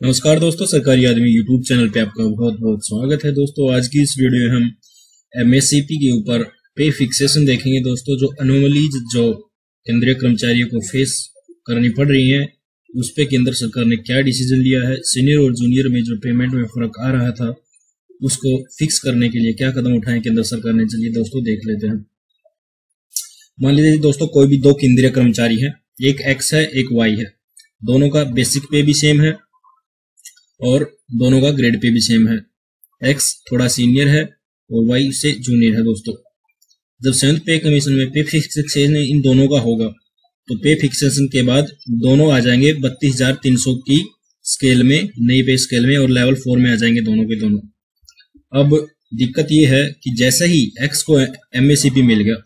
नमस्कार दोस्तों, सरकारी आदमी यूट्यूब चैनल पे आपका बहुत बहुत स्वागत है। दोस्तों आज की इस वीडियो में हम एमएससीपी के ऊपर पे फिक्सेशन देखेंगे। दोस्तों जो अनोमलीज जो केंद्रीय कर्मचारियों को फेस करनी पड़ रही है, उस पे केंद्र सरकार ने क्या डिसीजन लिया है, सीनियर और जूनियर में जो पेमेंट में फर्क आ रहा था उसको फिक्स करने के लिए क्या कदम उठाए केंद्र सरकार ने, चलिए दोस्तों देख लेते हैं। मान लीजिए दोस्तों कोई भी दो केंद्रीय कर्मचारी है, एक एक्स है एक वाई है, दोनों का बेसिक पे भी सेम है और दोनों का ग्रेड पे भी सेम है। एक्स थोड़ा सीनियर है और वाई से जूनियर है। दोस्तों जब 7th पे कमीशन में पे फिक्सेशन इन दोनों का होगा तो पे फिक्सेशन के बाद दोनों आ जाएंगे 32,300 की स्केल में, नई पे स्केल में, और लेवल 4 में आ जाएंगे दोनों के दोनों। अब दिक्कत ये है कि जैसे ही एक्स को एमएससीपी मिल गया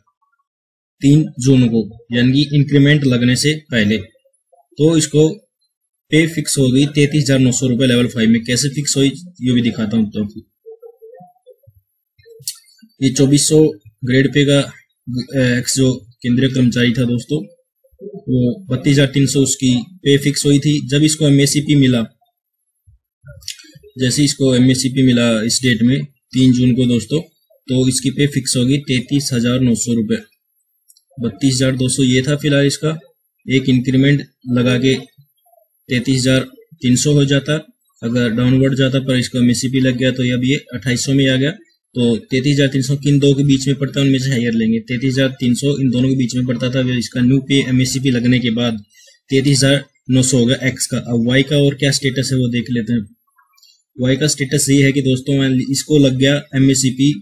3 जून को, यानी इंक्रीमेंट लगने से पहले, तो इसको पे फिक्स हो गई 33,900 रुपए लेवल 5 में। कैसे फिक्स हुई ये भी दिखाता हूं। तो ये 2400 ग्रेड पे का एक्स जो केंद्रीय कर्मचारी था दोस्तों, वो 32,300 उसकी पे फिक्स हुई थी। जब इसको एमएससीपी मिला, जैसे इसको एमएससीपी मिला इस डेट में 3 जून को दोस्तों, तो इसकी पे फिक्स होगी 33,900 रुपए। 32,200 ये था फिलहाल इसका, एक इंक्रीमेंट लगा के 33,300 हो जाता। अगर डाउनवर्ड जाता पर इसका एमएससीपी लग गया तो अब ये 2800 में आ गया। तो 33,300 किन दो के बीच में पड़ता है, उनमें से हायर लेंगे। 33,300 इन दोनों के बीच में पड़ता था। इसका न्यू पे एमएससीपी लगने के बाद 33,900 हो गया एक्स का। अब वाई का और क्या स्टेटस है वो देख लेते हैं। वाई का स्टेटस ये है कि दोस्तों इसको लग गया एमएससीपी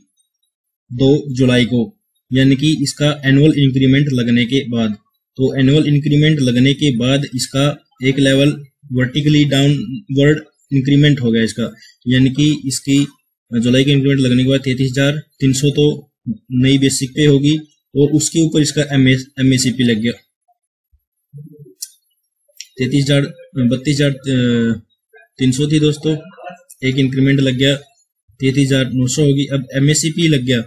2 जुलाई को, यानी कि इसका एनुअल इंक्रीमेंट लगने के बाद। तो एनुअल इंक्रीमेंट लगने के बाद इसका एक लेवल वर्टिकली डाउनवर्ड इंक्रीमेंट हो गया इसका, यानी कि इसकी जुलाई का इंक्रीमेंट लगने के बाद 33,300 तो नई बेसिक पे होगी और उसके ऊपर इसका एमएससीपी लग गया 32,300 थी दोस्तों, एक इंक्रीमेंट लग गया 33,900 होगी। अब एमएससीपी लग गया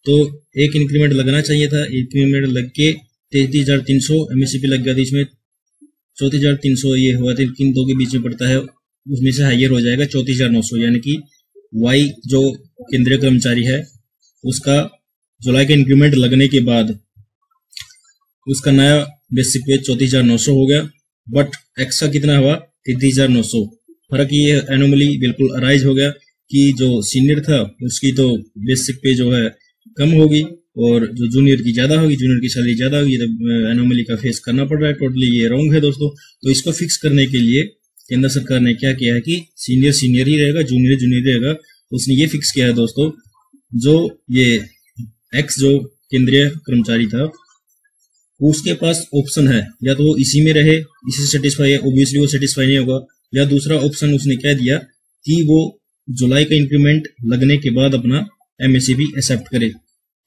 तो एक इंक्रीमेंट लगना चाहिए था, इंक्रीमेंट लग के 33,300 एमएससीपी लग गया था। इसमें 34,300 ये हुआ था, किन दो के बीच में पड़ता है, उसमें से हायर हो जाएगा 34,900, यानी कि वाई जो केंद्रीय कर्मचारी है उसका जुलाई का इंक्रीमेंट लगने के बाद उसका नया बेसिक पे 34,900 हो गया। बट एक्स का कितना हुआ 33,900। फर्क ये एनोमली बिल्कुल अराइज हो गया कि जो सीनियर था उसकी तो बेसिक पे जो है कम होगी और जो जूनियर की ज्यादा होगी, जूनियर की सैलरी ज्यादा होगी। तो एनोमली का फेस करना पड़ रहा है। टोटली ये रॉन्ग है दोस्तों। तो इसको फिक्स करने के लिए केंद्र सरकार ने क्या किया है कि सीनियर सीनियर ही रहेगा, जूनियर जूनियर रहेगा। उसने ये फिक्स किया है दोस्तों, जो ये एक्स जो केंद्रीय कर्मचारी था उसके पास ऑप्शन है, या तो वो इसी में रहे, इसी से सेटिस्फाई है, ओब्वियसली वो सेटिस्फाई नहीं होगा, या दूसरा ऑप्शन उसने क्या दिया कि वो जुलाई का इंक्रीमेंट लगने के बाद अपना एमएससीपी एक्सेप्ट करे।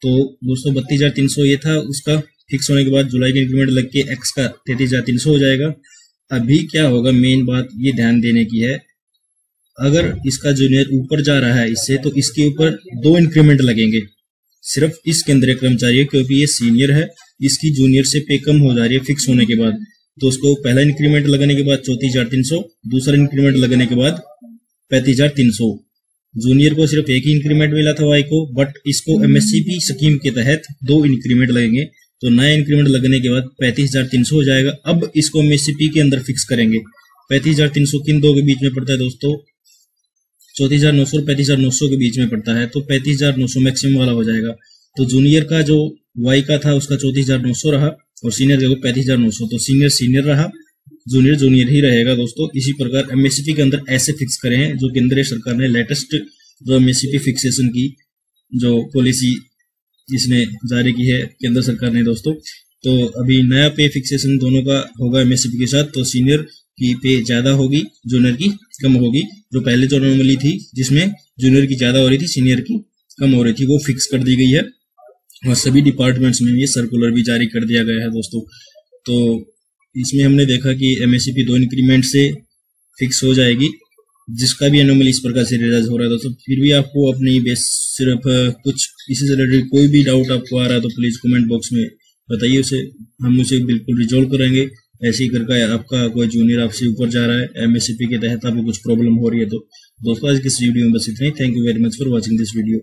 तो दोस्तों 32,300 ये था, उसका फिक्स होने के बाद जुलाई का इंक्रीमेंट लग के एक्स का 33,300 हो जाएगा। अभी क्या होगा, मेन बात ये ध्यान देने की है, अगर इसका जूनियर ऊपर जा रहा है इससे, तो इसके ऊपर 2 इंक्रीमेंट लगेंगे सिर्फ इस केंद्रीय कर्मचारी, क्योंकि ये सीनियर है, इसकी जूनियर से पे कम हो जा रही है फिक्स होने के बाद। तो उसको पहला इंक्रीमेंट लगने के बाद 34,300, दूसरा इंक्रीमेंट लगने के बाद 35,300। जूनियर को सिर्फ एक ही इंक्रीमेंट मिला था वाई को, बट इसको एमएससीपी स्कीम के तहत 2 इंक्रीमेंट लगेंगे। तो नया इंक्रीमेंट लगने के बाद 35,300 हो जाएगा। अब इसको एमएससीपी के अंदर फिक्स करेंगे। 35,300 किन दो के बीच में पड़ता है दोस्तों, 34,900 और 35,900 के बीच में पड़ता है। तो 35,900 मैक्सिमम वाला हो जाएगा। तो जूनियर का जो वाई का था उसका 34,900 रहा और सीनियर का 35,900। तो सीनियर सीनियर रहा, जूनियर जूनियर ही रहेगा दोस्तों। इसी प्रकार एमएससीपी के अंदर ऐसे फिक्स करें हैं, जो केंद्रीय सरकार ने लेटेस्ट जो एमएससीपी फिक्सेशन की जो पॉलिसी इसने जारी की है केंद्र सरकार ने दोस्तों। तो अभी नया पे फिक्सेशन दोनों का होगा एमएससीपी के साथ। तो सीनियर की पे ज्यादा होगी, जूनियर की कम होगी। जो पहले जो नॉर्मली थी जिसमें जूनियर की ज्यादा हो रही थी, सीनियर की कम हो रही थी, वो फिक्स कर दी गई है और सभी डिपार्टमेंट्स में ये सर्कुलर भी जारी कर दिया गया है दोस्तों। तो इसमें हमने देखा कि एमएससीपी 2 इंक्रीमेंट से फिक्स हो जाएगी, जिसका भी एनोमली इस प्रकार से रियलाइज हो रहा है दोस्तों। फिर भी आपको अपनी बेस सिर्फ कुछ इसी से रिलेटेड कोई भी डाउट आपको आ रहा है तो प्लीज कमेंट बॉक्स में बताइए, उसे हम उसे बिल्कुल रिजॉल्व करेंगे। ऐसे ही करके आपका कोई जूनियर आपसे ऊपर जा रहा है एमएससीपी के तहत, आपको कुछ प्रॉब्लम हो रही है तो दोस्तों आज की इस वीडियो में बस इतना ही। Thank you very much for watching this video.